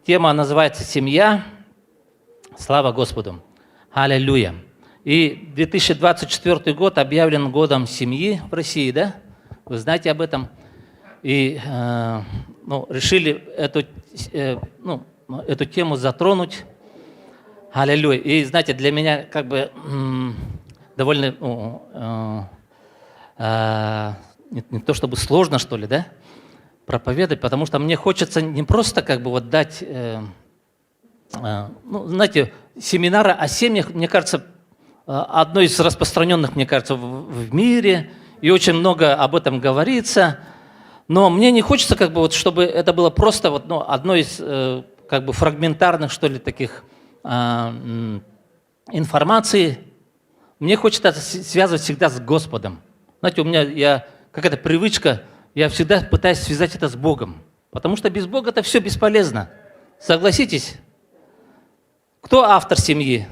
Тема называется «Семья». Слава Господу! Аллилуйя! И 2024 год объявлен годом семьи в России, да? Вы знаете об этом. И решили эту тему затронуть. Аллилуйя! И знаете, для меня как бы довольно не то чтобы сложно, что ли, да, проповедовать, потому что мне хочется не просто как бы вот дать, знаете, семинары о семьях, мне кажется, одно из распространенных, мне кажется, в мире, и очень много об этом говорится, но мне не хочется как бы вот, чтобы это было просто вот, одно из как бы фрагментарных, что ли, таких информации. Мне хочется это связывать всегда с Господом. Знаете, у меня какая-то привычка, я всегда пытаюсь связать это с Богом. Потому что без Бога это все бесполезно. Согласитесь? Кто автор семьи?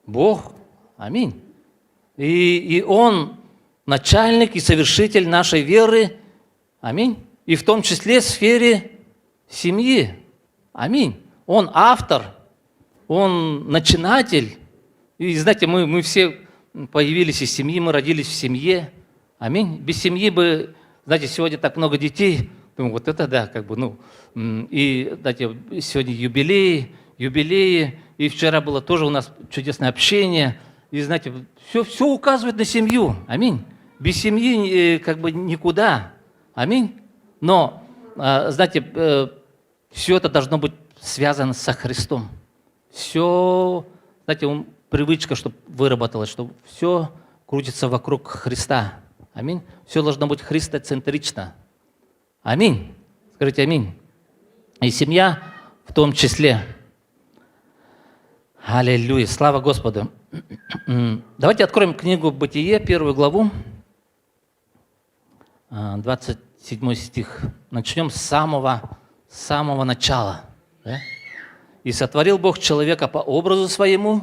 Бог. Аминь. И Он начальник и совершитель нашей веры. Аминь. И в том числе в сфере семьи. Аминь. Он автор, Он начинатель. И знаете, мы все появились из семьи, мы родились в семье. Аминь. Без семьи бы, знаете, сегодня так много детей. Думаю, вот это да, как бы, и, знаете, сегодня юбилеи, и вчера было тоже у нас чудесное общение. И, знаете, все указывает на семью. Аминь. Без семьи как бы никуда. Аминь. Но, знаете, все это должно быть связано со Христом. Все, знаете, привычка, чтобы выработалась, чтобы все крутится вокруг Христа. Аминь. Все должно быть христоцентрично. Аминь. Скажите аминь. И семья в том числе. Аллилуйя. Слава Господу. Давайте откроем книгу «Бытие», 1 главу, 27 стих. Начнем с самого начала. Да? «И сотворил Бог человека по образу своему,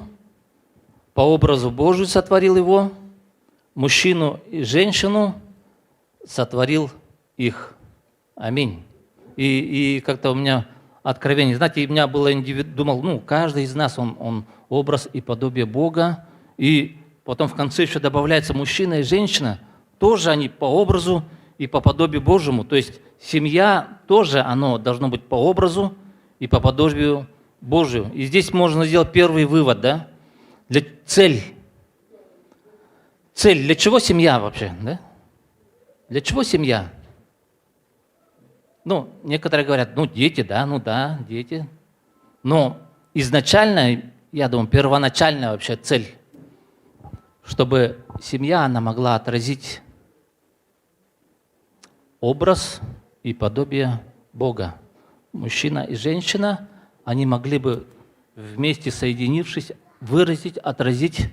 по образу Божию сотворил его, мужчину и женщину сотворил их». Аминь. И как-то у меня откровение. Знаете, у меня было думал, каждый из нас, он образ и подобие Бога. И потом в конце еще добавляется мужчина и женщина. Тоже они по образу и по подобию Божьему. То есть семья тоже, оно должно быть по образу и по подобию Божию. И здесь можно сделать первый вывод, да? Цель. Для чего семья вообще, да? Для чего семья? Некоторые говорят, дети, да, дети. Но изначально, я думаю, первоначальная вообще цель, чтобы семья, она могла отразить образ и подобие Бога. Мужчина и женщина, они могли бы вместе соединившись, выразить, отразить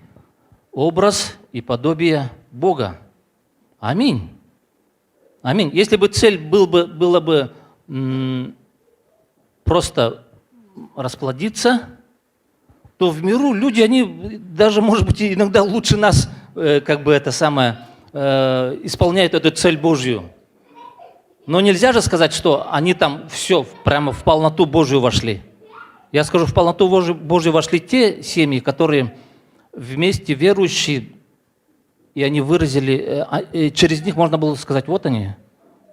образ и подобие Бога. Аминь. Аминь. Если бы цель была бы просто расплодиться, то в миру люди, они даже, может быть, иногда лучше нас, исполняют эту цель Божью. Но нельзя же сказать, что они там все прямо в полноту Божью вошли. Я скажу, в полноту Божью вошли те семьи, которые вместе верующие, и они выразили, через них можно было сказать, вот они,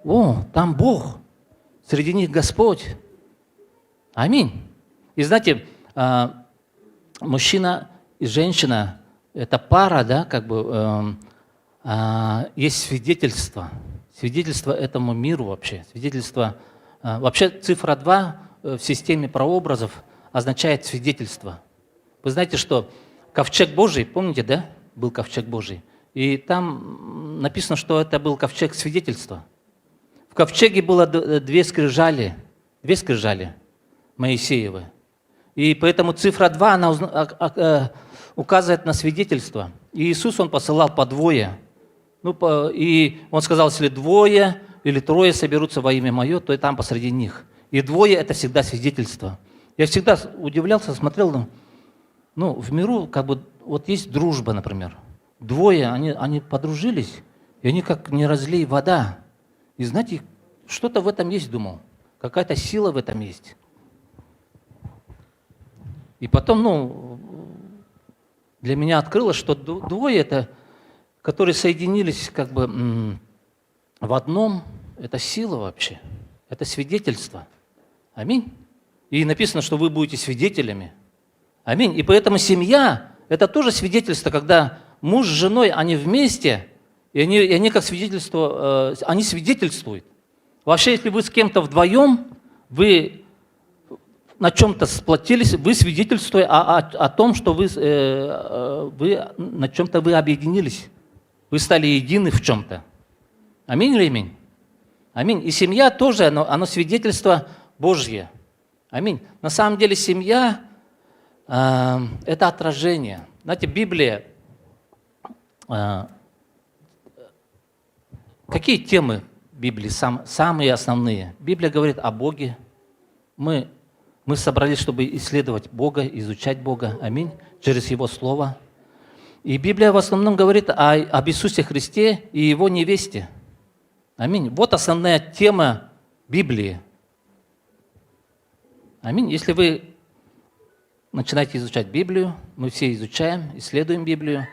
там Бог, среди них Господь. Аминь. И знаете, мужчина и женщина, это пара, да, есть свидетельство этому миру вообще, свидетельство. Вообще цифра 2 в системе прообразов означает свидетельство. Вы знаете, что ковчег Божий, помните, да, был ковчег Божий? И там написано, что это был ковчег свидетельства. В ковчеге было две скрижали Моисеевы. И поэтому цифра 2, она указывает на свидетельство. И Иисус, Он посылал по двое. И Он сказал, если 2 или 3 соберутся во имя Мое, то и там посреди них. И 2 – это всегда свидетельство. Я всегда удивлялся, смотрел, в миру вот есть дружба, например. 2, они подружились, и они как не разлей вода. И знаете, что-то в этом есть, думал. Какая-то сила в этом есть. И потом, для меня открылось, что двое это, которые соединились как бы в одном, это сила вообще, это свидетельство. Аминь. И написано, что вы будете свидетелями. Аминь. И поэтому семья – это тоже свидетельство, когда муж с женой, они вместе, и они как свидетельство, они свидетельствуют. Вообще, если вы с кем-то вдвоем, вы на чем-то сплотились, вы свидетельствуете о том, что вы на чем-то вы объединились. Вы стали едины в чем-то. Аминь или аминь? Аминь. И семья тоже, оно свидетельство Божье. Аминь. На самом деле семья это отражение. Знаете, Библия, какие темы Библии самые основные? Библия говорит о Боге. Мы собрались, чтобы исследовать Бога, изучать Бога. Аминь. Через Его Слово. И Библия в основном говорит об Иисусе Христе и Его невесте. Аминь. Вот основная тема Библии. Аминь. Если вы начинаете изучать Библию, мы все изучаем, исследуем Библию,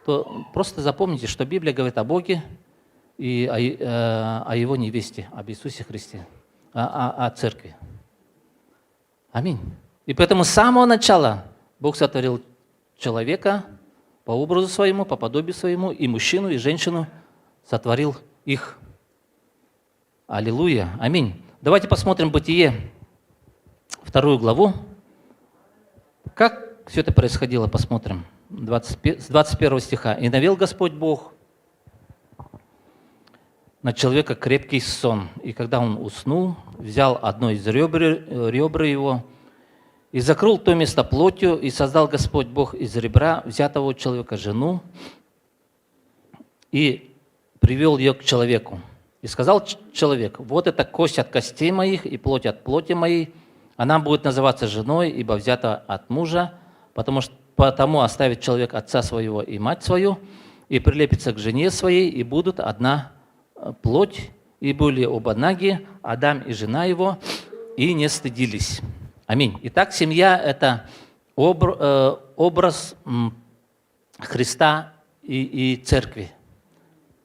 то просто запомните, что Библия говорит о Боге и о Его невесте, об Иисусе Христе, о Церкви. Аминь. И поэтому с самого начала Бог сотворил человека по образу своему, по подобию своему, и мужчину, и женщину сотворил их. Аллилуйя. Аминь. Давайте посмотрим Бытие, 2 главу. Как все это происходило, посмотрим. С 21 стиха. «И навел Господь Бог на человека крепкий сон, и когда он уснул, взял одно из ребра его и закрыл то место плотью, и создал Господь Бог из ребра взятого у человека жену, и привел ее к человеку. И сказал человек: вот это кость от костей моих и плоть от плоти моей, она будет называться женой, ибо взята от мужа, потому оставит человек отца своего и мать свою, и прилепится к жене своей, и будут одна плоть, и были оба наги, Адам и жена его, и не стыдились». Аминь. Итак, семья – это образ Христа и церкви.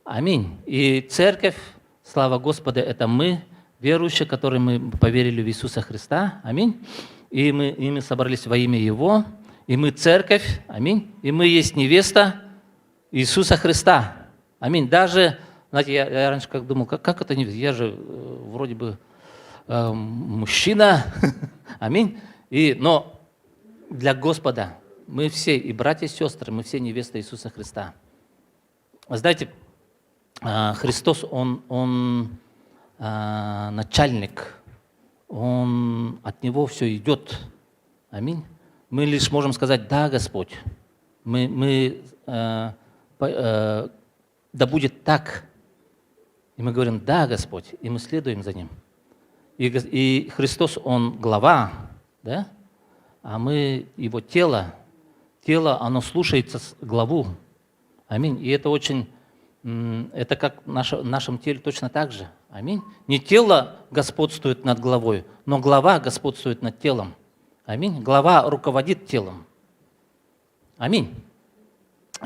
Аминь. И церковь, слава Господу, это мы, верующие, которые мы поверили в Иисуса Христа. Аминь. И мы собрались во имя Его. И мы церковь. Аминь. И мы есть невеста Иисуса Христа. Аминь. Даже, знаете, я раньше как думал, как это невеста? Я же вроде бы мужчина. Аминь. Но для Господа мы все, и братья, и сестры, мы все невесты Иисуса Христа. Знаете, Христос, Он начальник, от Него все идет. Аминь. Мы лишь можем сказать: да, Господь, да будет так. И мы говорим: да, Господь, и мы следуем за Ним. И Христос, Он глава, да? А мы Его тело, оно слушается главу. Аминь. И это это как в нашем теле точно так же. Аминь. Не тело господствует над главой, но глава господствует над телом. Аминь. Глава руководит телом. Аминь.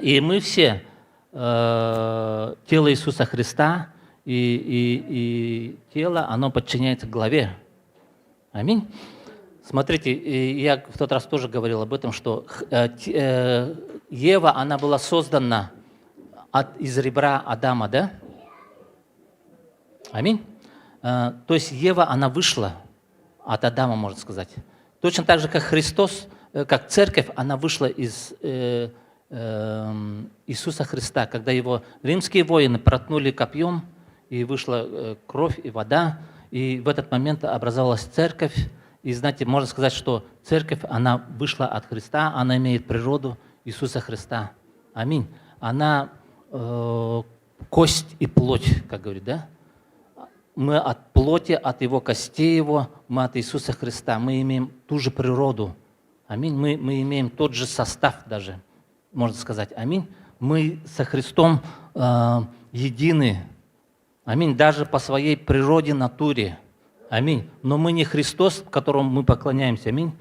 И мы все тело Иисуса Христа, и тело, оно подчиняется главе. Аминь. Смотрите, я в тот раз тоже говорил об этом, что Ева, она была создана из ребра Адама, да? Аминь. То есть Ева, она вышла от Адама, можно сказать. Точно так же, как Христос, как церковь, она вышла из Иисуса Христа, когда его римские воины проткнули копьем, и вышла кровь и вода, и в этот момент образовалась церковь. И знаете, можно сказать, что церковь, она вышла от Христа, она имеет природу Иисуса Христа. Аминь. Она кость и плоть, как говорит, да? Мы от плоти, от Его костей Его, мы от Иисуса Христа. Мы имеем ту же природу. Аминь. Мы имеем тот же состав даже, можно сказать. Аминь. Мы со Христом едины. Аминь. Даже по своей природе, натуре. Аминь. Но мы не Христос, которому мы поклоняемся. Аминь.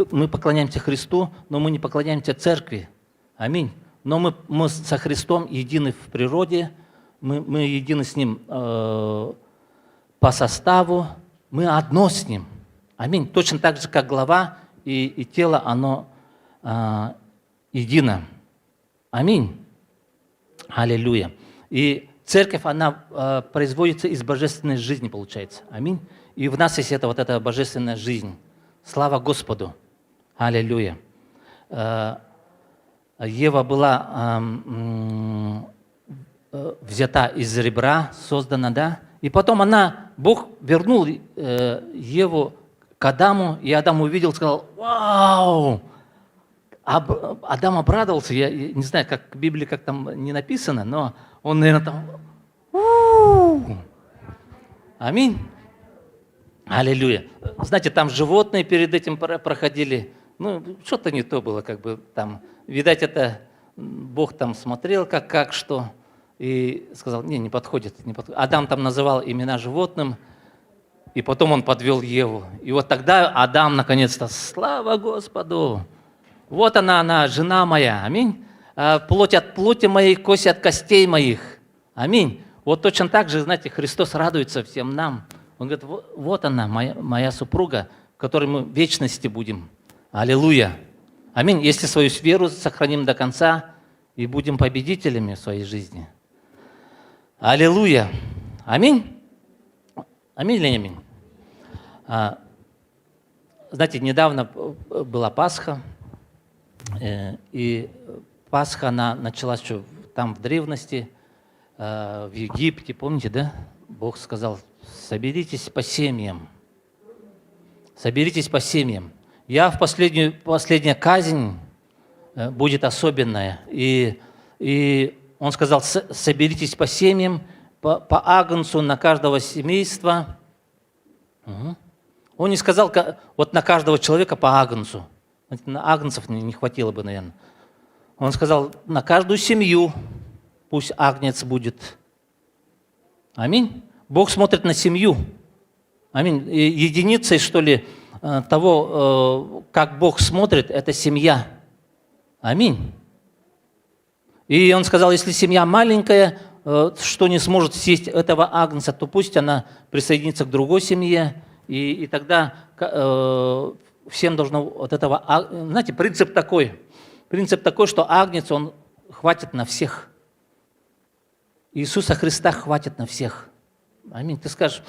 Мы поклоняемся Христу, но мы не поклоняемся церкви. Аминь. Но мы со Христом едины в природе, мы едины с Ним по составу, мы одно с Ним. Аминь. Точно так же, как голова и тело, оно едино. Аминь. Аллилуйя. И церковь, она производится из божественной жизни, получается. Аминь. И в нас есть эта божественная жизнь. Слава Господу. Аллилуйя. Ева была взята из ребра, создана, да? И потом Бог вернул Еву к Адаму, и Адам увидел, сказал: «Вау!» Адам обрадовался, я не знаю, как в Библии, как там не написано, но он, наверное, там... У-у-у! Аминь. Аллилуйя. Знаете, там животные перед этим проходили. Ну, что-то не то было, как бы там. Видать, это Бог там смотрел, как что, и сказал: не подходит, не подходит. Адам там называл имена животным, и потом он подвел Еву. И вот тогда Адам наконец-то: слава Господу! Вот она, жена моя, аминь. Плоть от плоти моей, кость от костей моих, аминь. Вот точно так же, знаете, Христос радуется всем нам. Он говорит: вот она, моя супруга, в которой мы в вечности будем. Аллилуйя. Аминь. Если свою веру сохраним до конца и будем победителями в своей жизни. Аллилуйя. Аминь. Аминь или не аминь? Знаете, недавно была Пасха, и Пасха, она началась еще там в древности, в Египте, помните, да? Бог сказал: соберитесь по семьям. Соберитесь по семьям. Последняя казнь будет особенная. И он сказал: соберитесь по семьям, по агнцу на каждого семейства. Угу. Он не сказал, вот на каждого человека по агнцу. На агнцев не хватило бы, наверное. Он сказал: на каждую семью пусть агнец будет. Аминь. Бог смотрит на семью. Аминь. И единицей, что ли, того, как Бог смотрит, это семья. Аминь. И он сказал: если семья маленькая, что не сможет съесть этого агнца, то пусть она присоединится к другой семье, и тогда всем должно вот этого... Знаете, принцип такой, что агнец, он хватит на всех. Иисуса Христа хватит на всех. Аминь. Ты скажешь: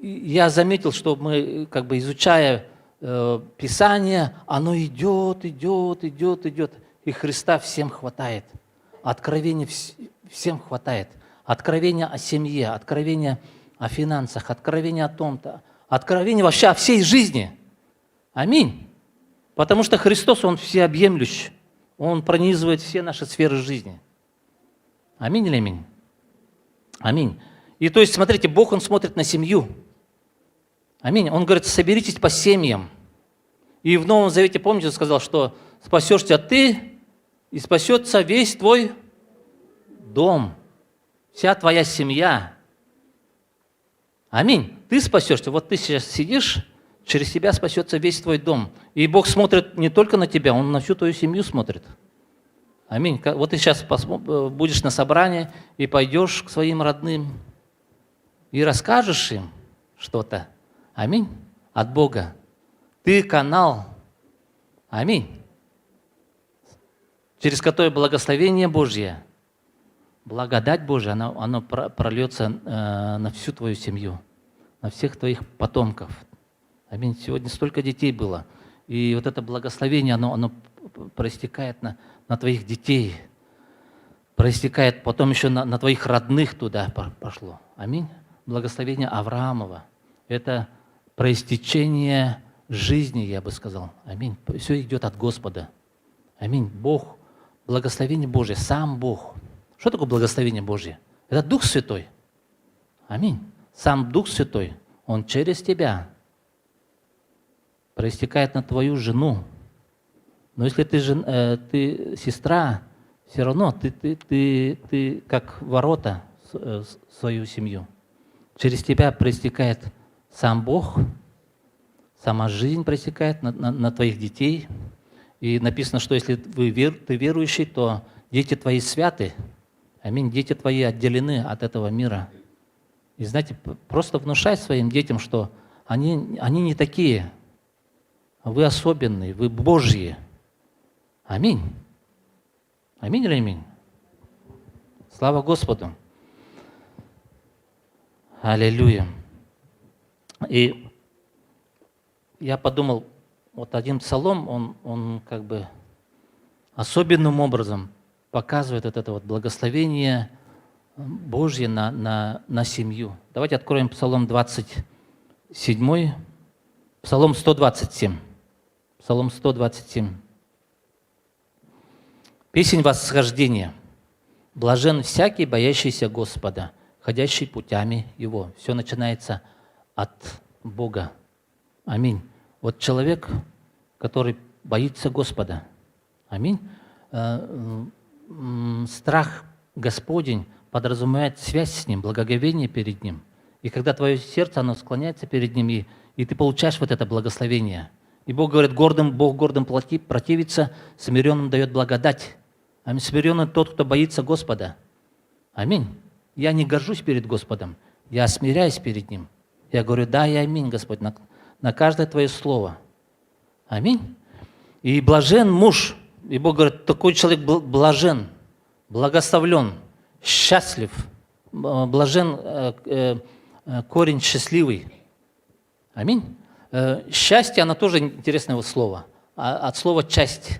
я заметил, что мы, как бы изучая Писание, оно идет, и Христа всем хватает. Откровения всем хватает. Откровения о семье, откровения о финансах, откровения о том-то, откровения вообще о всей жизни. Аминь. Потому что Христос, Он всеобъемлющ. Он пронизывает все наши сферы жизни. Аминь или аминь? Аминь. И то есть, смотрите, Бог, Он смотрит на семью. Аминь. Он говорит: соберитесь по семьям. И в Новом Завете, помните, Он сказал, что спасешься ты, и спасется весь твой дом, вся твоя семья. Аминь. Ты спасешься. Вот ты сейчас сидишь, через тебя спасется весь твой дом. И Бог смотрит не только на тебя, Он на всю твою семью смотрит. Аминь. Вот ты сейчас будешь на собрании и пойдешь к своим родным и расскажешь им что-то. Аминь. От Бога. Ты канал. Аминь. Через который благословение Божье, благодать Божья, оно прольется на всю твою семью, на всех твоих потомков. Аминь. Сегодня столько детей было. И вот это благословение, оно проистекает на твоих детей, проистекает потом еще на твоих родных туда пошло. Аминь. Благословение Авраамова. Это проистечение жизни, я бы сказал. Аминь. Все идет от Господа. Аминь. Бог, благословение Божье, сам Бог. Что такое благословение Божье? Это Дух Святой. Аминь. Сам Дух Святой, Он через тебя проистекает на твою жену. Но если ты сестра, все равно ты как ворота в свою семью. Через тебя проистекает сам Бог, сама жизнь проистекает на твоих детей. И написано, что если ты верующий, то дети твои святы. Аминь. Дети твои отделены от этого мира. И знаете, просто внушай своим детям, что они не такие. Вы особенные, вы Божьи. Аминь. Аминь или аминь? Слава Господу. Аллилуйя. И я подумал, вот один псалом, он как бы особенным образом показывает вот это вот благословение Божье на семью. Давайте откроем Псалом 27, Псалом 127. Псалом 127. Песнь восхождения. Блажен всякий, боящийся Господа, ходящий путями Его. Все начинается от Бога. Аминь. Вот человек, который боится Господа. Аминь. Страх Господень подразумевает связь с Ним, благоговение перед Ним. И когда твое сердце, оно склоняется перед Ним, и ты получаешь вот это благословение. И Бог говорит, Бог гордым противится, смиренным дает благодать. Аминь. Смиренный тот, кто боится Господа. Аминь. Я не горжусь перед Господом, я смиряюсь перед Ним. Я говорю, да и аминь, Господь, на каждое Твое слово. Аминь. И блажен муж, и Бог говорит, такой человек блажен, благословлен, счастлив, блажен корень счастливый. Аминь. Счастье, оно тоже интересное слово. От слова часть.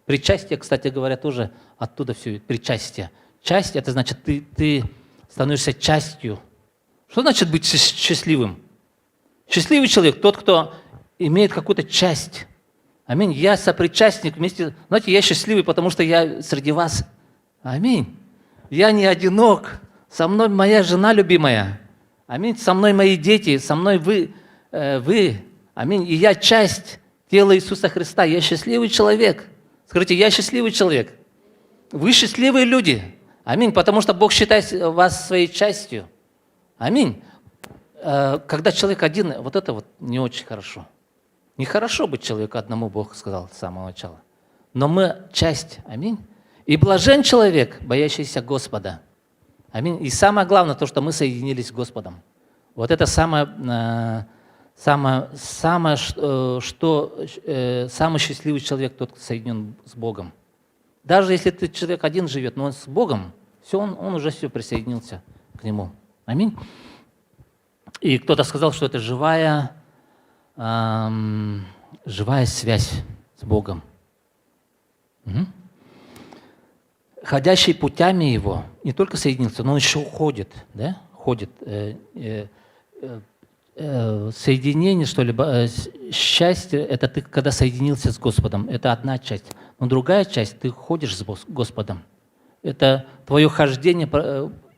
Причастие, кстати говоря, тоже оттуда все, причастие. Часть – это значит, ты становишься частью. Что значит быть счастливым? Счастливый человек – тот, кто имеет какую-то часть. Аминь. Я сопричастник вместе. Знаете, я счастливый, потому что я среди вас. Аминь. Я не одинок. Со мной моя жена любимая. Аминь. Со мной мои дети. Со мной вы. Аминь. И я часть тела Иисуса Христа. Я счастливый человек. Скажите, я счастливый человек. Вы счастливые люди. Аминь. Потому что Бог считает вас своей частью. Аминь. Когда человек один, вот это вот не очень хорошо. Нехорошо быть человеку одному, Бог сказал с самого начала. Но мы часть. Аминь. И блажен человек, боящийся Господа. Аминь. И самое главное, то, что мы соединились с Господом. Вот это самый счастливый человек, тот, кто соединен с Богом. Даже если ты человек один живет, но он с Богом, все, он уже все присоединился к Нему. Аминь. И кто-то сказал, что это живая связь с Богом. Угу. Ходящий путями Его не только соединился, но он еще ходит. Да? Ходит. Соединение, что ли, счастье, это ты, когда соединился с Господом. Это одна часть. Но другая часть, ты ходишь с Господом. Это твое хождение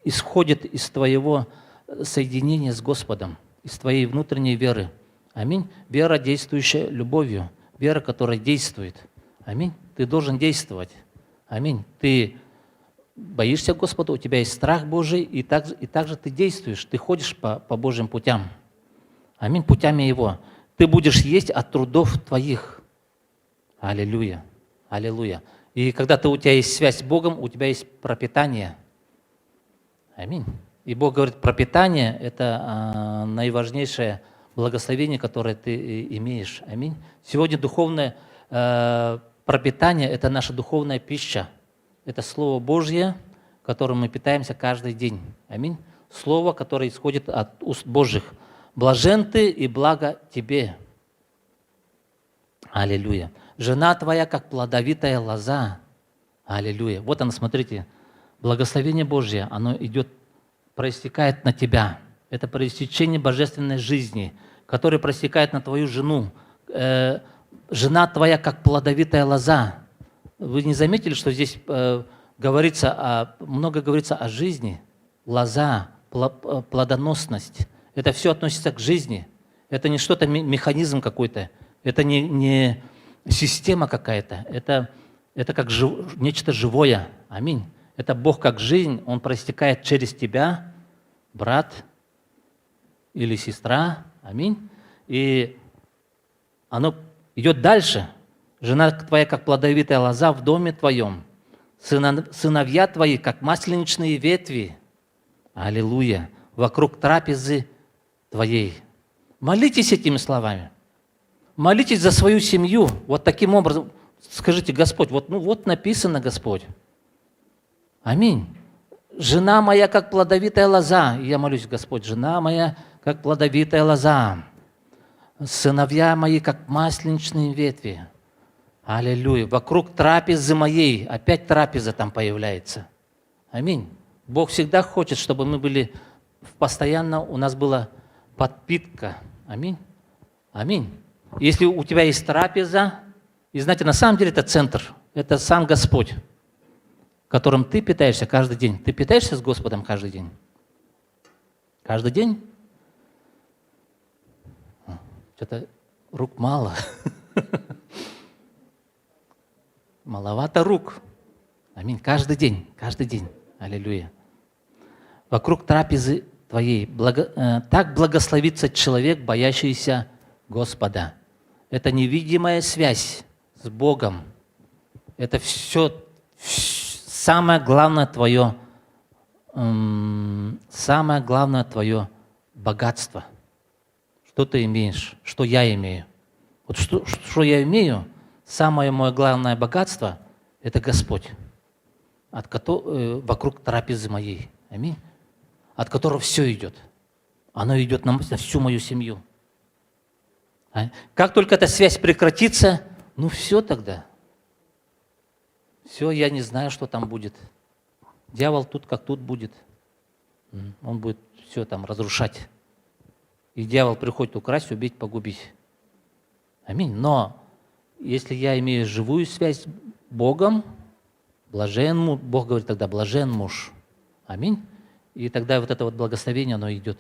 исходит из твоего соединения с Господом, из твоей внутренней веры. Аминь. Вера, действующая любовью. Вера, которая действует. Аминь. Ты должен действовать. Аминь. Ты боишься Господа, у тебя есть страх Божий, и также ты действуешь, ты ходишь по Божьим путям. Аминь. Путями Его. Ты будешь есть от трудов твоих. Аллилуйя. Аллилуйя. И когда у тебя есть связь с Богом, у тебя есть пропитание. Аминь. И Бог говорит, пропитание – это наиважнейшее благословение, которое ты имеешь. Аминь. Сегодня духовное пропитание – это наша духовная пища. Это Слово Божье, которым мы питаемся каждый день. Аминь. Слово, которое исходит от уст Божьих. Блажен ты и благо тебе. Аллилуйя. Жена твоя, как плодовитая лоза. Аллилуйя. Вот оно, смотрите, благословение Божье, оно идет, проистекает на тебя. Это проистечение божественной жизни, которое проистекает на твою жену. Жена твоя, как плодовитая лоза. Вы не заметили, что здесь много говорится о жизни, лоза, плодоносность. Это все относится к жизни. Это не что-то, механизм какой-то. Это не система какая-то. Это как нечто живое. Аминь. Это Бог как жизнь, Он проистекает через тебя, брат или сестра. Аминь. И оно идет дальше. Жена твоя, как плодовитая лоза в доме твоем. Сыновья твои, как масленичные ветви. Аллилуйя. Вокруг трапезы твоей. Молитесь этими словами. Молитесь за свою семью. Вот таким образом. Скажите, Господь, вот написано, Господь. Аминь. Жена моя, как плодовитая лоза. И я молюсь, Господь, жена моя, как плодовитая лоза. Сыновья мои, как масленичные ветви. Аллилуйя. Вокруг трапезы моей. Опять трапеза там появляется. Аминь. Бог всегда хочет, чтобы мы были постоянно, у нас была подпитка. Аминь. Аминь. Если у тебя есть трапеза, и знаете, на самом деле это центр, это сам Господь, которым ты питаешься каждый день. Ты питаешься с Господом каждый день? Каждый день? Что-то рук мало. Маловато рук. Аминь. Каждый день, каждый день. Аллилуйя. Вокруг трапезы твоей так благословится человек, боящийся Господа. Это невидимая связь с Богом. Это все самое главное твое богатство. Что ты имеешь, что я имею. Вот что я имею, самое мое главное богатство – это Господь, вокруг трапезы моей. Аминь. От которого все идет. Оно идет на всю мою семью. Как только эта связь прекратится, все тогда. Все, я не знаю, что там будет. Дьявол тут как тут будет. Он будет все там разрушать. И дьявол приходит украсть, убить, погубить. Аминь. Но если я имею живую связь с Богом, Бог говорит тогда, блажен муж. Аминь. И тогда вот это вот благословение, оно идет.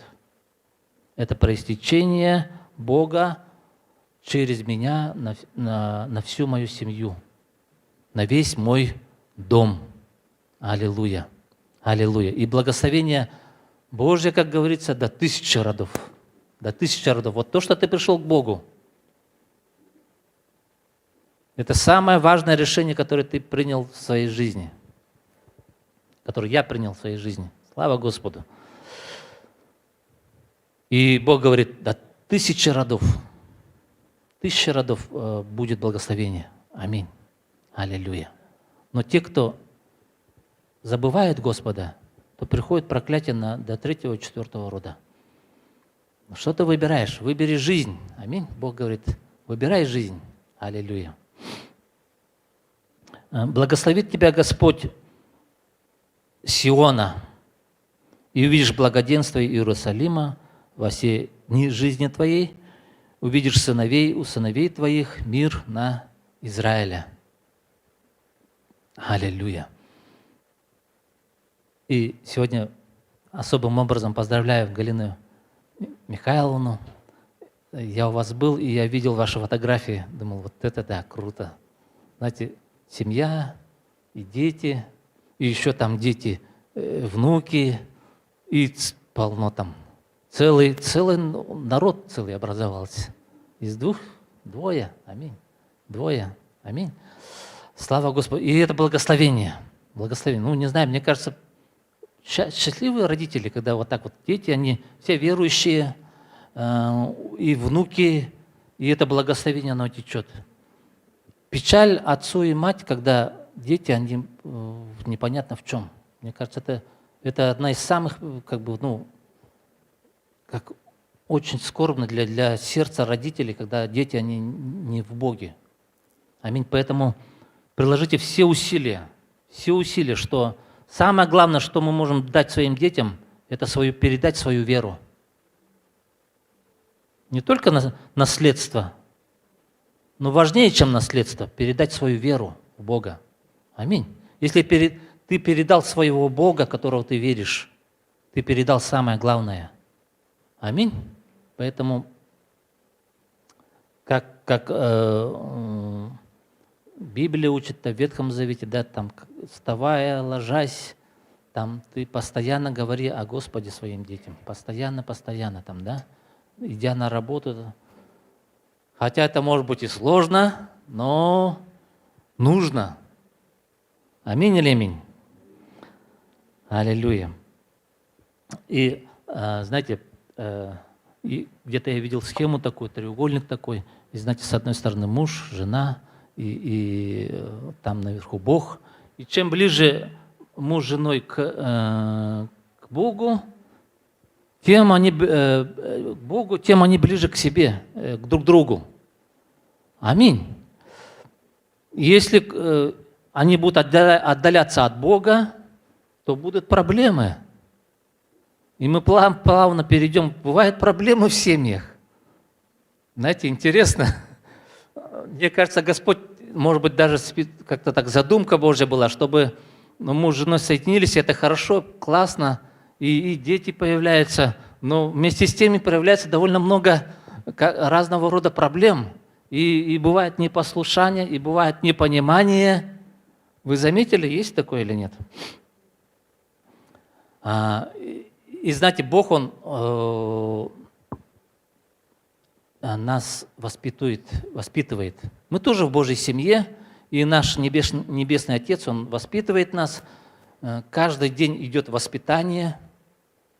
Это проистечение Бога через меня на всю мою семью, на весь мой дом. Аллилуйя. Аллилуйя. И благословение Божье, как говорится, до 1000 родов. До 1000 родов. Вот то, что ты пришел к Богу, это самое важное решение, которое ты принял в своей жизни. Которое я принял в своей жизни. Слава Господу. И Бог говорит, до 1000 родов. 1000 родов будет благословение. Аминь. Аллилуйя. Но те, кто забывает Господа, то приходит проклятие до 3-го, 4-го рода. Что ты выбираешь? Выбери жизнь. Аминь. Бог говорит, выбирай жизнь. Аллилуйя. Благословит тебя Господь Сиона, и увидишь благоденствие Иерусалима во все дни жизни твоей, увидишь сыновей у сыновей твоих, мир на Израиля. Аллилуйя. И сегодня особым образом поздравляю Галину Михайловну. Я у вас был, и я видел ваши фотографии. Думал, вот это да, круто. Знаете, семья и дети, и еще там дети, внуки, и полно там. Целый народ целый образовался. Из двое. Аминь. Двое. Аминь. Слава Господу. И это благословение. Благословение. Не знаю, мне кажется, счастливые родители, когда вот так вот дети, они все верующие, и внуки, и это благословение, оно течет. Печаль отцу и мать, когда дети, они непонятно в чем. Мне кажется, это одна из самых, очень скорбно для сердца родителей, когда дети, они не в Боге. Аминь. Поэтому приложите все усилия, что самое главное, что мы можем дать своим детям, это передать свою веру. Не только наследство, но важнее, чем наследство, передать свою веру в Бога. Аминь. Если ты передал своего Бога, которого ты веришь, ты передал самое главное. Аминь. Поэтому, как Библия учит в Ветхом Завете, да, там, вставая, ложась, там, ты постоянно говори о Господе своим детям. Постоянно, там, да, идя на работу. Хотя это может быть и сложно, но нужно. Аминь или аминь? Аллилуйя. И, знаете, и где-то я видел схему такую, треугольник такой. И, знаете, с одной стороны муж, жена, и там наверху Бог. И чем ближе муж с женой к Богу, тем они ближе к себе, к друг другу. Аминь. Если они будут отдаляться от Бога, то будут проблемы. И мы плавно перейдем. Бывают проблемы в семьях. Знаете, интересно. Мне кажется, Господь, может быть, даже как-то так задумка Божья была, чтобы муж с женой соединились, это хорошо, классно, и дети появляются, но вместе с теми появляется довольно много разного рода проблем. И бывает непослушание, и бывает непонимание. Вы заметили, есть такое или нет? И знаете, Бог, Он нас воспитывает. Мы тоже в Божьей семье, и наш Небесный Отец, Он воспитывает нас. Каждый день идет воспитание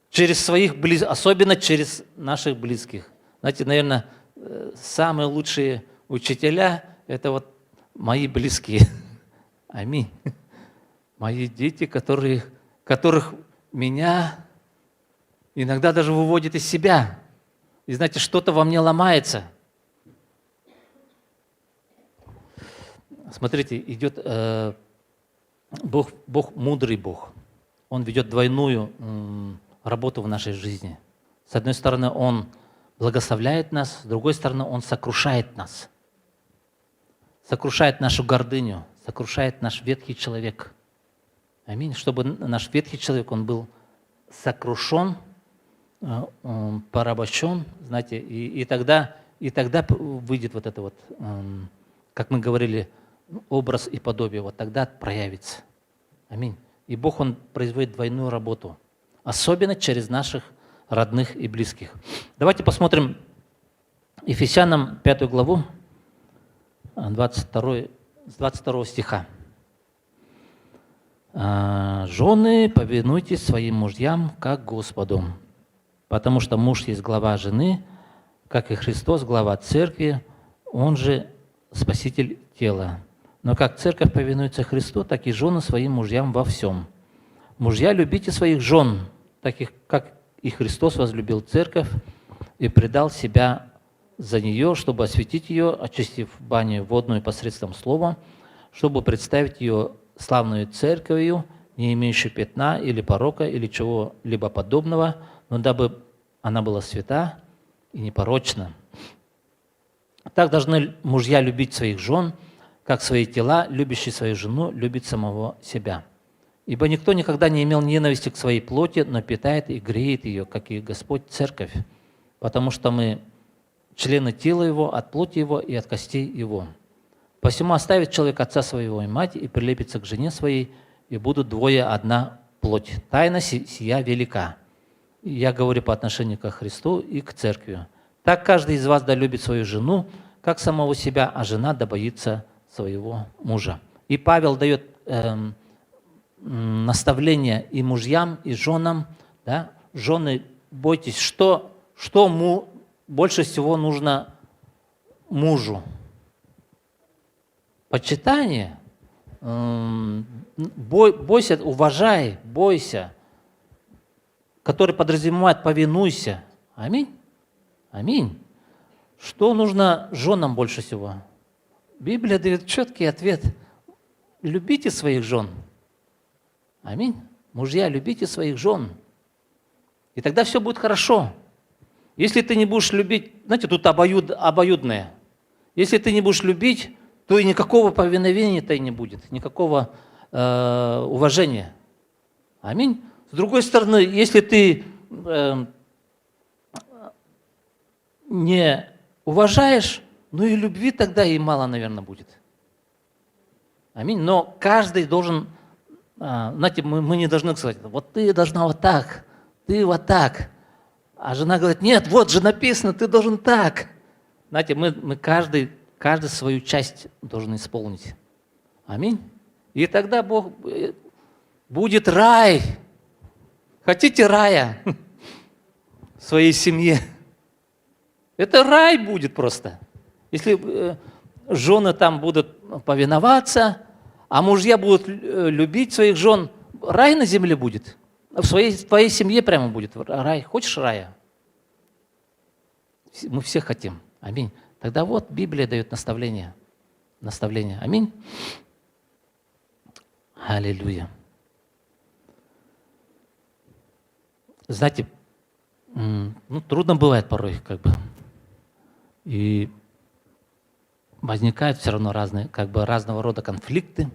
через своих близких, особенно через наших близких. Знаете, наверное, самые лучшие учителя – это вот мои близкие. Аминь. Мои дети, которых меня иногда даже выводит из себя. И знаете, что-то во мне ломается. Смотрите, идет Бог мудрый Бог. Он ведет двойную работу в нашей жизни. С одной стороны, Он благословляет нас, с другой стороны, Он сокрушает нас. Сокрушает нашу гордыню, сокрушает наш ветхий человек. Аминь. Чтобы наш ветхий человек, он был сокрушен, порабощен, знаете, и тогда выйдет вот это вот, как мы говорили, образ и подобие, вот тогда проявится. Аминь. И Бог, Он производит двойную работу, особенно через наших родных и близких. Давайте посмотрим Ефесянам 5 главу, 22 стиха. «Жены, повинуйтесь своим мужьям, как Господу, потому что муж есть глава жены, как и Христос, глава церкви, Он же Спаситель тела. Но как церковь повинуется Христу, так и жены своим мужьям во всем. Мужья, любите своих жен, таких, как и Христос возлюбил церковь и предал себя за нее, чтобы осветить ее, очистив баню водную посредством слова, чтобы представить ее славную церковью, не имеющую пятна или порока, или чего-либо подобного, но дабы она была свята и непорочна. Так должны мужья любить своих жен, как свои тела, любящий свою жену любит самого себя. Ибо никто никогда не имел ненависти к своей плоти, но питает и греет ее, как и Господь церковь, потому что мы члены тела Его, от плоти Его и от костей Его. Посему оставит человек отца своего и мать, и прилепится к жене своей, и будут двое одна плоть. Тайна сия велика. Я говорю по отношению к Христу и к церкви. Так каждый из вас да любит свою жену, как самого себя, а жена да боится своего мужа». И Павел дает наставление и мужьям, и женам. Да? Жены, бойтесь, что больше всего нужно мужу? Почитание, бойся, уважай, бойся, который подразумевает повинуйся. Аминь. Аминь. Что нужно женам больше всего? Библия дает четкий ответ. Любите своих жен. Аминь. Мужья, любите своих жен. И тогда все будет хорошо. Если ты не будешь любить, знаете, тут обоюдное. Если ты не будешь любить, то и никакого повиновения-то и не будет, никакого уважения. Аминь. С другой стороны, если ты не уважаешь, ну и любви тогда и мало, наверное, будет. Аминь. Но каждый должен, знаете, мы не должны сказать, вот ты должна вот так, ты вот так. А жена говорит, нет, вот же написано, ты должен так. знаете, мы каждый свою часть должен исполнить. Аминь. И тогда Бог будет рай. Хотите рая в своей семье? Это рай будет просто. Если жены там будут повиноваться, а мужья будут любить своих жен, рай на земле будет. В твоей семье прямо будет рай. Хочешь рая? Мы все хотим. Аминь. Тогда вот Библия дает наставление. Наставление. Аминь. Аллилуйя. Знаете, трудно бывает порой, И возникают все равно разного рода конфликты.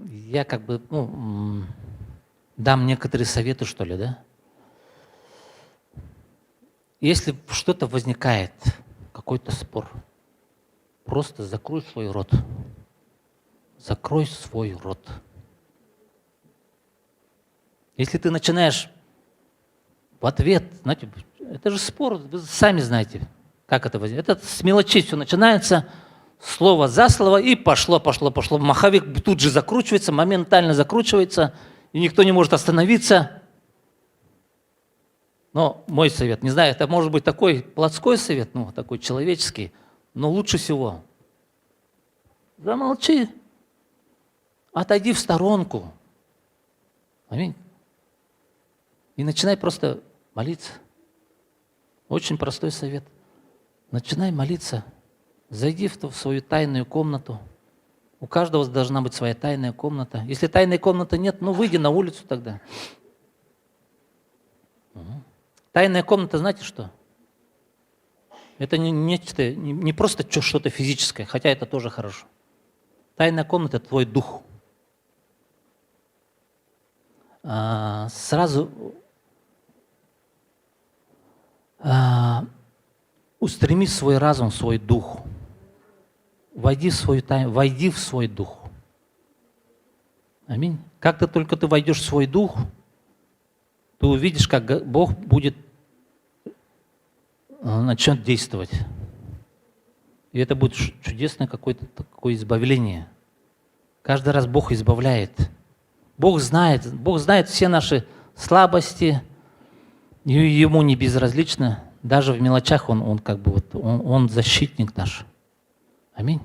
Я дам некоторые советы, что ли, да? Если что-то возникает, какой-то спор, просто закрой свой рот. Закрой свой рот. Если ты начинаешь в ответ, знаете, это же спор, вы сами знаете, как это возникает. Это с мелочей все начинается, слово за слово, и пошло. Маховик тут же закручивается, моментально закручивается, и никто не может остановиться. Но мой совет, не знаю, это может быть такой плотской совет, такой человеческий, но лучше всего замолчи, отойди в сторонку. Аминь. И начинай просто молиться. Очень простой совет. Начинай молиться. Зайди в свою тайную комнату. У каждого должна быть своя тайная комната. Если тайной комнаты нет, выйди на улицу тогда. Тайная комната, знаете что? Это не просто что-то физическое, хотя это тоже хорошо. Тайная комната – это твой дух. Сразу устреми свой разум, свой дух. Войди в свой дух. Аминь. Как только ты войдешь в свой дух, ты увидишь, как Бог начнет действовать. И это будет чудесное какое-то такое избавление. Каждый раз Бог избавляет. Бог знает все наши слабости, и Ему не безразлично. Даже в мелочах Он защитник наш. Аминь.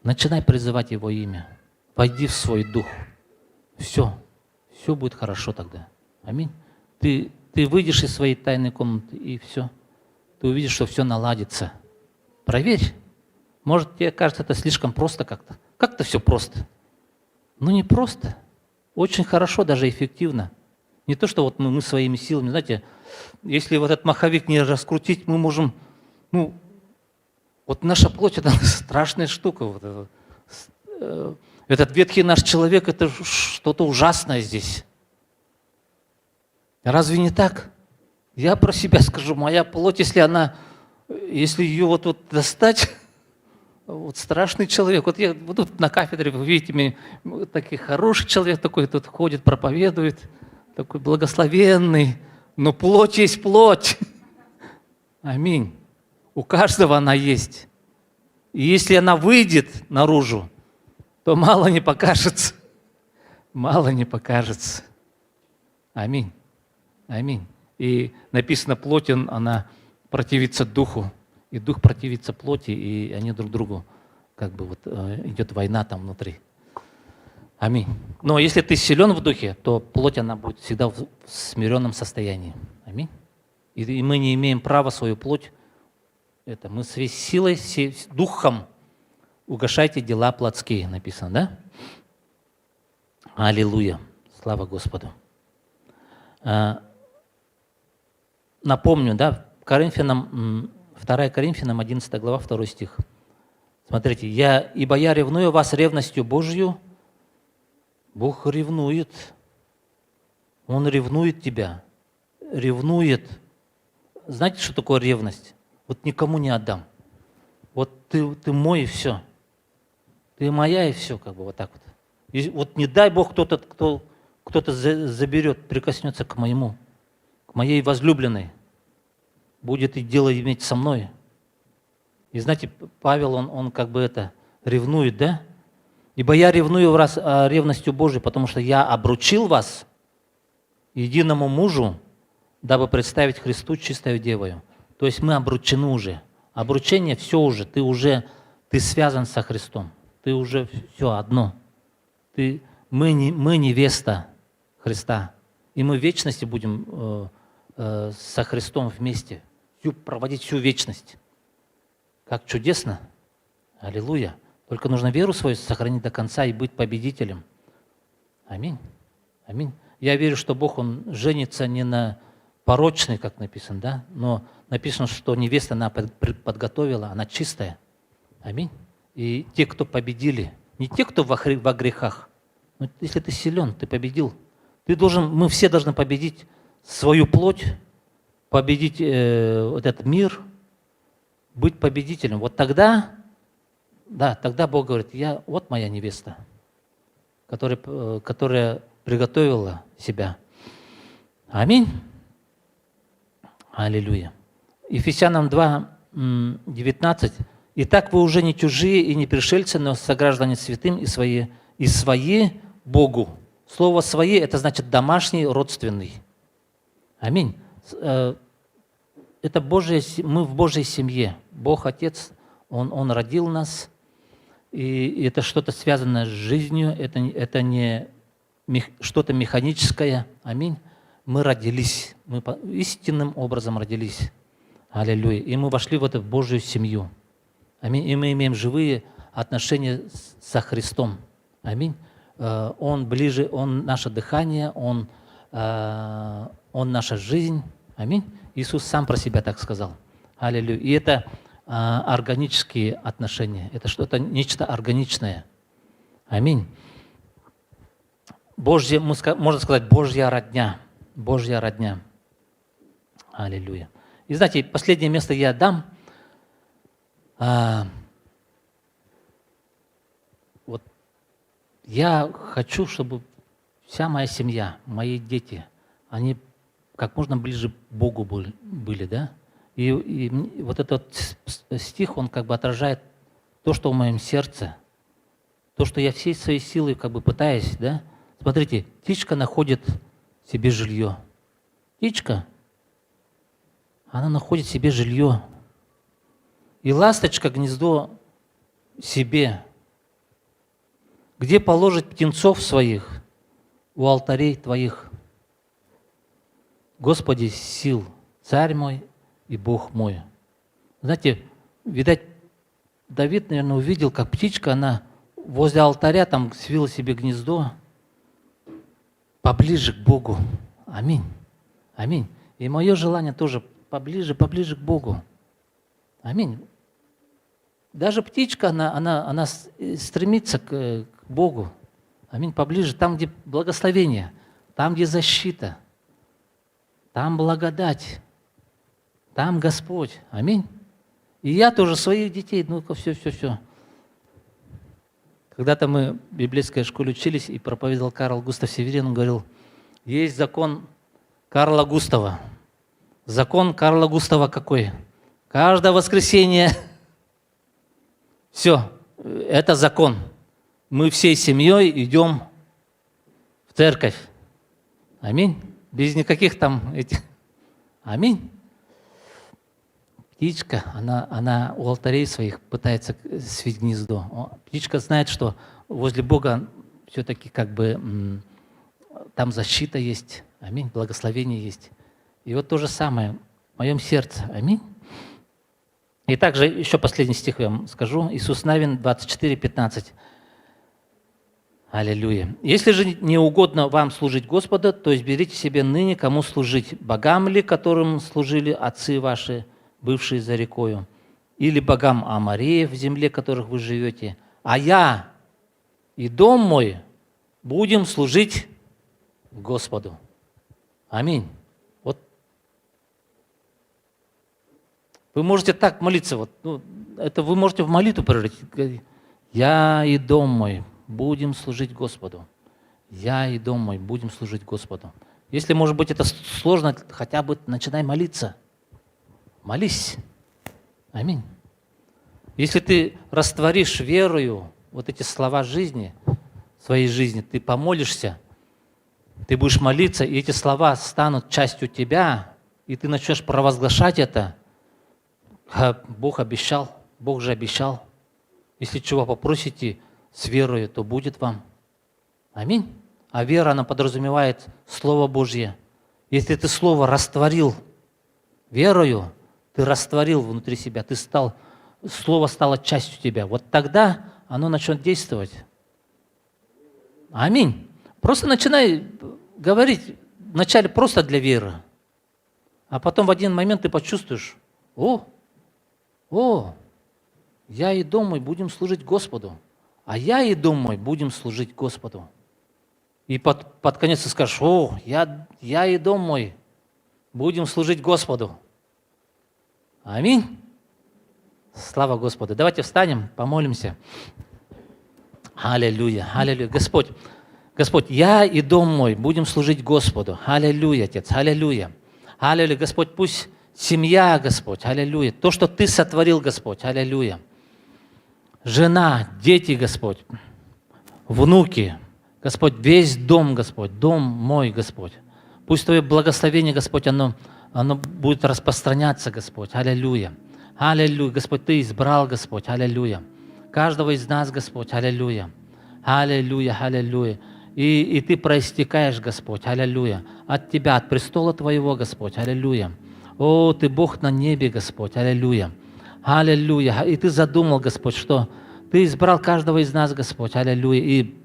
Начинай призывать Его имя. Войди в свой дух. Все будет хорошо тогда. Аминь. Ты выйдешь из своей тайной комнаты, и все. Ты увидишь, что все наладится. Проверь. Может, тебе кажется, это слишком просто как-то. Как-то все просто. Не просто. Очень хорошо, даже эффективно. Не то, что мы своими силами, знаете, если этот маховик не раскрутить, мы можем, наша плоть – это страшная штука. Этот ветхий наш человек – это что-то ужасное здесь. Разве не так? Я про себя скажу, моя плоть, если ее достать, страшный человек. Я тут на кафедре, вы видите меня, такой хороший человек такой тут ходит, проповедует, такой благословенный, но плоть есть плоть. Аминь. У каждого она есть. И если она выйдет наружу, то мало не покажется. Мало не покажется. Аминь. Аминь. И написано, плоть, она противится духу, и дух противится плоти, и они друг другу, идет война там внутри. Аминь. Но если ты силен в духе, то плоть, она будет всегда в смиренном состоянии. Аминь. И мы не имеем права свою плоть, мы своей силой, духом угашайте дела плотские, написано, да? Аллилуйя. Слава Господу. Напомню, 2 Коринфянам 11 глава, 2 стих. Смотрите, ибо я ревную вас ревностью Божью. Бог ревнует. Он ревнует тебя. Ревнует. Знаете, что такое ревность? Никому не отдам. Ты мой, и все. Ты моя, и все, так вот. И не дай Бог кто кто-то заберет, прикоснется к моей возлюбленной, будет и дело иметь со мной. И знаете, Павел, он как бы ревнует, да? Ибо я ревную вас ревностью Божией, потому что я обручил вас единому мужу, дабы представить Христу чистою девою. То есть мы обручены уже. Обручение все уже, ты связан со Христом. Ты уже все одно. Мы невеста Христа. И мы в вечности будем со Христом вместе. Проводить всю вечность. Как чудесно. Аллилуйя. Только нужно веру свою сохранить до конца и быть победителем. Аминь. Аминь. Я верю, что Бог, Он женится не на порочной, как написано, да? Но написано, что невеста она подготовила, она чистая. Аминь. И те, кто победили, не те, кто во грехах, но если ты силен, ты победил. Мы все должны победить свою плоть, победить этот мир, быть победителем. Вот тогда Бог говорит, вот моя невеста, которая приготовила себя. Аминь. Аллилуйя. Ефесянам 2:19. Итак, вы уже не чужие и не пришельцы, но сограждане святым и свои Богу. Слово «свои» — это значит домашний, родственный. Аминь. Это мы в Божьей семье. Бог Отец, Он родил нас, и это что-то связанное с жизнью, это не что-то механическое. Аминь. Мы родились, мы истинным образом родились. Аллилуйя. И мы вошли в эту Божью семью. Аминь. И мы имеем живые отношения со Христом. Аминь. Он ближе, Он наше дыхание, Он наша жизнь. Аминь. Иисус сам про себя так сказал. Аллилуйя. И это органические отношения. Это нечто органичное. Аминь. Можно сказать, Божья родня. Божья родня. Аллилуйя. И знаете, последнее место я дам. Вот я хочу, чтобы вся моя семья, мои дети, они как можно ближе к Богу были, да? И вот этот стих, он как бы отражает то, что в моем сердце, то, что я всей своей силой как бы пытаюсь, да? Смотрите, птичка находит себе жилье. Птичка, она находит себе жилье. И ласточка гнездо себе. Где положить птенцов своих? У алтарей твоих. Господи сил, Царь мой и Бог мой. Знаете, видать, Давид, наверное, увидел, как птичка, она возле алтаря там свила себе гнездо, поближе к Богу. Аминь. Аминь. И мое желание тоже поближе к Богу. Аминь. Даже птичка, она стремится к Богу. Аминь. Поближе, там, где благословение, там, где защита, там благодать, там Господь. Аминь. И я тоже своих детей, ну-ка, все. Когда-то мы в библейской школе учились, и проповедовал Карл Густав Северин, он говорил, есть закон Карла Густава. Закон Карла Густава какой? Каждое воскресенье, все, это закон. Мы всей семьей идем в церковь. Аминь. Без никаких там этих. Amинь. Птичка, она у алтарей своих пытается свить гнездо. Птичка знает, что возле Бога все-таки как бы там защита есть. Аминь. Благословение есть. И вот то же самое в моем сердце. Аминь. И также еще последний стих я вам скажу. Иисус Навин 24:15. Аллилуйя. «Если же не угодно вам служить Господа, то изберите себе ныне, кому служить, богам ли, которым служили отцы ваши, бывшие за рекою, или богам Амореев, в земле которых вы живете, а я и дом мой будем служить Господу». Аминь. Вот вы можете так молиться, это вы можете в молитву превратить. «Я и дом мой будем служить Господу. Я и дом мой будем служить Господу. Если, может быть, это сложно, хотя бы начинай молиться. Молись. Аминь. Если ты растворишь верою вот эти слова жизни, своей жизни, ты помолишься, ты будешь молиться, и эти слова станут частью тебя, и ты начнешь провозглашать это. Бог обещал, Бог же обещал. Если чего попросите с верою, то будет вам. Аминь. А вера, она подразумевает Слово Божье. Если ты Слово растворил верою, ты растворил внутри себя, Слово стало частью тебя. Вот тогда оно начнет действовать. Аминь. Просто начинай говорить вначале просто для веры, а потом в один момент ты почувствуешь, я и дом мой будем служить Господу, а я и дом мой будем служить Господу. И под конец ты скажешь, я и дом мой будем служить Господу. Аминь. Слава Господу. Давайте встанем, помолимся. Аллилуйя, аллилуйя. Господь, я и дом мой будем служить Господу. Аллилуйя, Отец, аллилуйя. Аллилуйя, Господь, пусть семья, Господь, аллилуйя. То, что Ты сотворил, Господь, аллилуйя. Жена, дети, Господь, внуки, Господь, весь дом, Господь, дом мой, Господь. Пусть Твое благословение, Господь, оно будет распространяться, Господь, аллилуйя. Аллилуйя, Господь, Ты избрал, Господь, аллилуйя. Каждого из нас, Господь, аллилуйя. Аллилуйя, аллилуйя. И Ты проистекаешь, Господь, аллилуйя, от Тебя, от престола Твоего, Господь, аллилуйя. О, Ты Бог на небе, Господь, аллилуйя. Аллилуйя. И Ты задумал, Господь, что Ты избрал каждого из нас, Господь, аллилуйя. И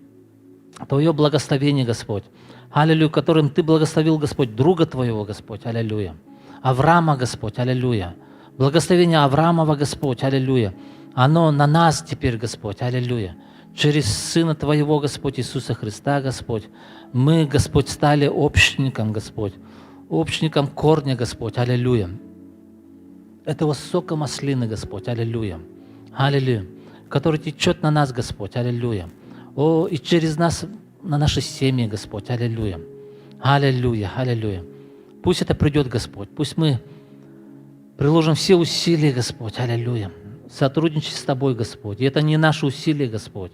Твое благословение, Господь, аллилуйя, которым Ты благословил, Господь, друга Твоего, Господь, аллилуйя. Авраама, Господь, аллилуйя. Благословение Авраамова, Господь, аллилуйя. Оно на нас теперь, Господь, аллилуйя. Через Сына Твоего, Господь, Иисуса Христа, Господь, мы, Господь, стали общником, Господь, общником корня, Господь, аллилуйя. Этого сока маслины, Господь, аллилуйя, аллилуйя, который течет на нас, Господь, аллилуйя. О, и через нас, на наши семьи, Господь, аллилуйя, аллилуйя, аллилуйя. Пусть это придет, Господь, пусть мы приложим все усилия, Господь, аллилуйя, сотрудничать с Тобой, Господь. И это не наши усилия, Господь.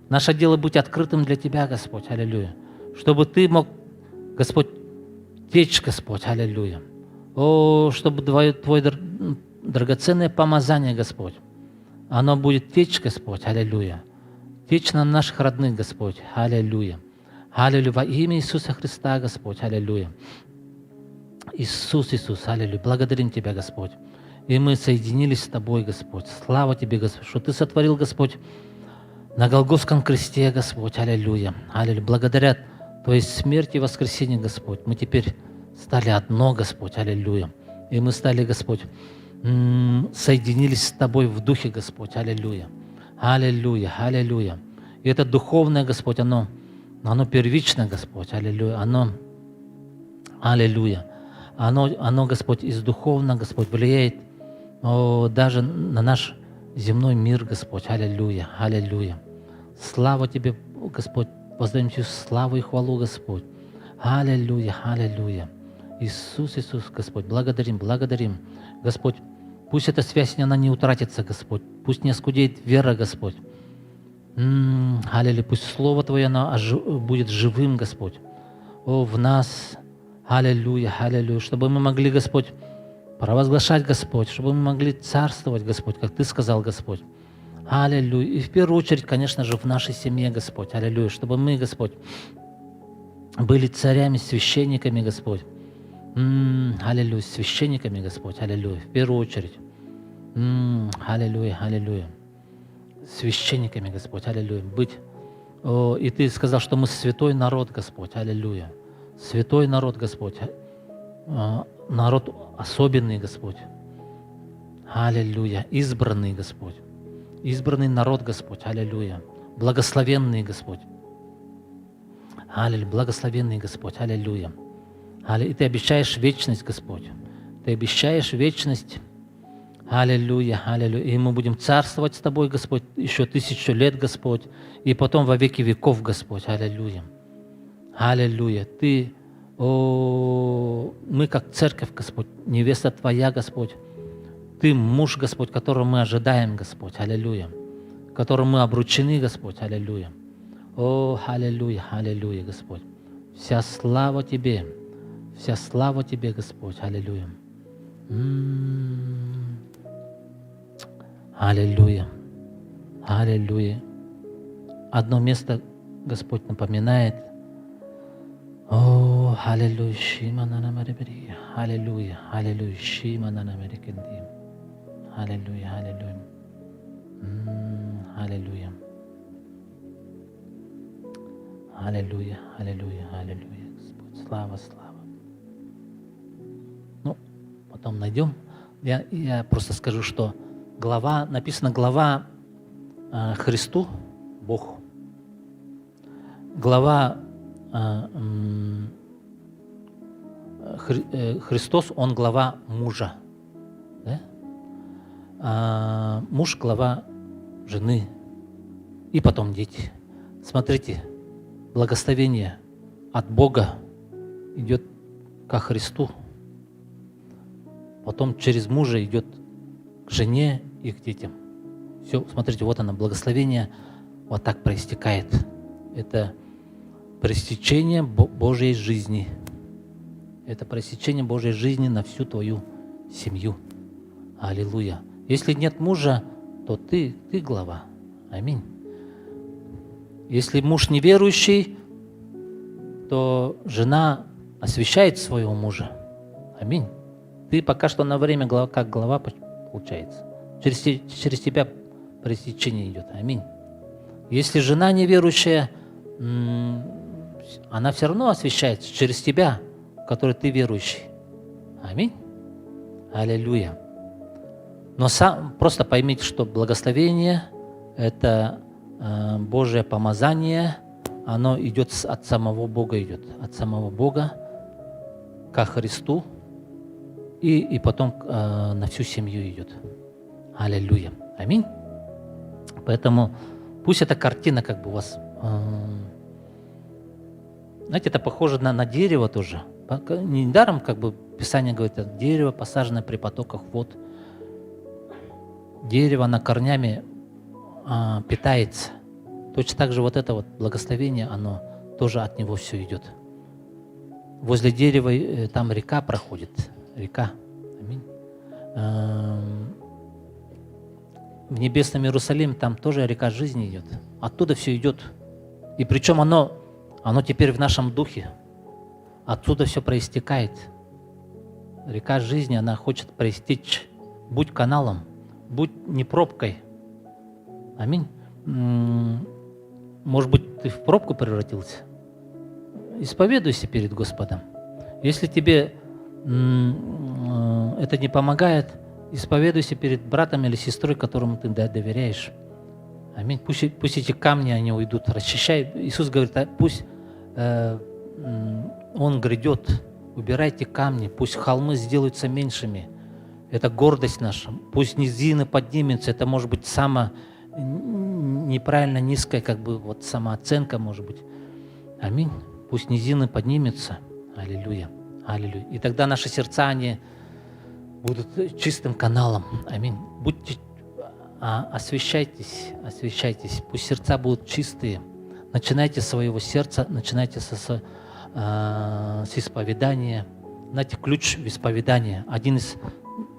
Наше дело быть открытым для Тебя, Господь, аллилуйя. Чтобы Ты мог, Господь, течь, Господь, аллилуйя. О, чтобы Твое драгоценное помазание, Господь, оно будет течь, Господь, аллилуйя. Течь на наших родных, Господь, аллилуйя. Аллилуйя. Во имя Иисуса Христа, Господь, аллилуйя. Иисус, аллилуйя. Благодарим Тебя, Господь. И мы соединились с Тобой, Господь. Слава Тебе, Господь, что Ты сотворил, Господь, на Голгофском кресте, Господь, аллилуйя. Аллилуйя. Благодаря Твоей смерти и воскресению, Господь, мы теперь стали одно, Господь, аллилуйя. И мы стали, Господь, соединились с Тобой в Духе, Господь, аллилуйя. Аллилуйя, аллилуйя. И это духовное, Господь, оно первично, Господь, аллилуйя. Аллилуйя. Оно, Господь, из духовного, Господь, влияет даже на наш земной мир, Господь. Аллилуйя, аллилуйя. Слава Тебе, Господь, воздаем Тебе славу и хвалу, Господь. Аллилуйя, аллилуйя. Иисус, Господь, благодарим. Господь, пусть эта связь, она не утратится, Господь. Пусть не оскудеет вера, Господь. Аллилуйя. Пусть Слово Твое, оно будет живым, Господь. В нас. Аллилуйя, аллилуйя. Чтобы мы могли, Господь, провозглашать, Господь, чтобы мы могли царствовать, Господь, как Ты сказал, Господь. Аллилуйя. И в первую очередь, конечно же, в нашей семье, Господь. Аллилуйя. Чтобы мы, Господь, были царями, священниками, Господь. Аллилуйя. Священниками, Господь. Аллилуйя. В первую очередь. Аллилуйя, аллилуйя. Священниками, Господь. Аллилуйя. Быть. И Ты сказал, что мы святой народ, Господь. Аллилуйя. Святой народ, Господь. Народ особенный, Господь. Аллилуйя. Избранный, Господь. Избранный народ, Господь. Аллилуйя. Благословенный, Господь. Аллилуйя. Благословенный, Господь. Аллилуйя. И Ты обещаешь вечность, Господь. Ты обещаешь вечность. Аллилуйя, аллилуйя. И мы будем царствовать с Тобой, Господь, еще 1000 лет, Господь, и потом во веки веков, Господь. Аллилуйя. Аллилуйя. Мы как церковь, Господь, невеста Твоя, Господь. Ты муж, Господь, которого мы ожидаем, Господь. Аллилуйя. Которым мы обручены, Господь. Аллилуйя. Аллилуйя, аллилуйя, Господь. Вся слава Тебе, Господь. Аллилуйя. Аллилуйя. Аллилуйя. Одно место Господь напоминает. Аллилуйя. Аллилуйя. Аллилуйя. Аллилуйя. Аллилуйя. Аллилуйя. Аллилуйя. Аллилуйя. Аллилуйя. Господь. Слава, слава. Ну, потом найдем. Я просто скажу, что написана глава Христу, Богу. Глава Христос, Он глава мужа. Да? Муж глава жены. И потом дети. Смотрите, благословение от Бога идет ко Христу. Потом через мужа идет к жене и к детям. Все, смотрите, вот оно, благословение вот так проистекает. Это проистечение Божьей жизни. Это проистечение Божьей жизни на всю твою семью. Аллилуйя. Если нет мужа, то ты глава. Аминь. Если муж неверующий, то жена освящает своего мужа. Аминь. Ты пока что на время как глава получается. Через тебя проистечение идет. Аминь. Если жена неверующая, она все равно освящается через тебя, который ты верующий. Аминь. Аллилуйя. Но просто поймите, что благословение – это Божье помазание, оно идет от самого Бога, от самого Бога ко Христу, и потом на всю семью идет. Аллилуйя. Аминь. Поэтому пусть эта картина как бы у вас... Знаете, это похоже на дерево тоже. Недаром как бы Писание говорит, это дерево, посаженное при потоках вод. Дерево, оно корнями питается. Точно так же вот это вот благословение, оно тоже от него все идет. Возле дерева там река проходит. Река. Аминь. В небесном Иерусалиме там тоже река жизни идет. Оттуда все идет. И причем оно теперь в нашем духе. Оттуда все проистекает. Река жизни, она хочет проистечь. Будь каналом, будь не пробкой. Аминь. Может быть, ты в пробку превратился? Исповедуйся перед Господом. Если тебе это не помогает, исповедуйся перед братом или сестрой, которому ты доверяешь. Аминь. Пусть эти камни, они уйдут. Расчищай. Иисус говорит, пусть Он грядет. Убирайте камни. Пусть холмы сделаются меньшими. Это гордость наша. Пусть низины поднимутся. Это может быть неправильно низкая, как бы вот самооценка, может быть. Аминь. Пусть низины поднимутся. Аллилуйя. Аллилуйя. И тогда наши сердца, они будут чистым каналом. Аминь. Освящайтесь. Пусть сердца будут чистые. Начинайте с своего сердца, начинайте с исповедания. Знаете, ключ в исповедании. Один из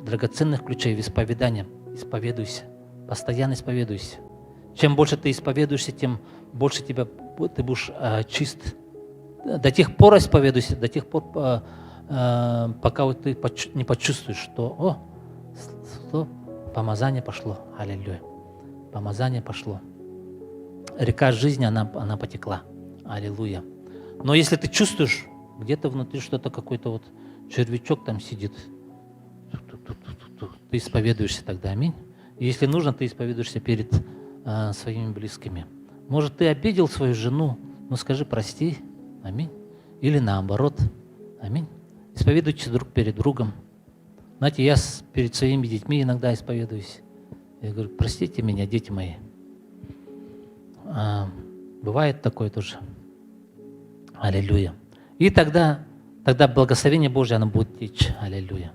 драгоценных ключей в исповедании. Исповедуйся. Постоянно исповедуйся. Чем больше ты исповедуешься, тем больше ты будешь чист. До тех пор исповедуйся, до тех пор, пока вот ты не почувствуешь, что помазание пошло. Аллилуйя. Помазание пошло. Река жизни, она потекла. Аллилуйя. Но если ты чувствуешь, где-то внутри что-то, какой-то вот червячок там сидит, ты исповедуешься тогда. Аминь. И если нужно, ты исповедуешься перед своими близкими. Может, ты обидел свою жену, но скажи прости. Аминь. Или наоборот. Аминь. Исповедуйтесь друг перед другом. Знаете, я перед своими детьми иногда исповедуюсь. Я говорю, простите меня, дети мои. Бывает такое тоже. Аллилуйя. И тогда благословение Божье, оно будет течь. Аллилуйя.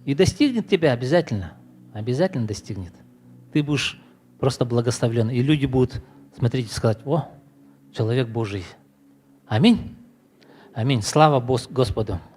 И достигнет тебя обязательно. Обязательно достигнет. Ты будешь просто благословлен. И люди будут смотреть и сказать: о, человек Божий. Аминь. Аминь. Слава Господу.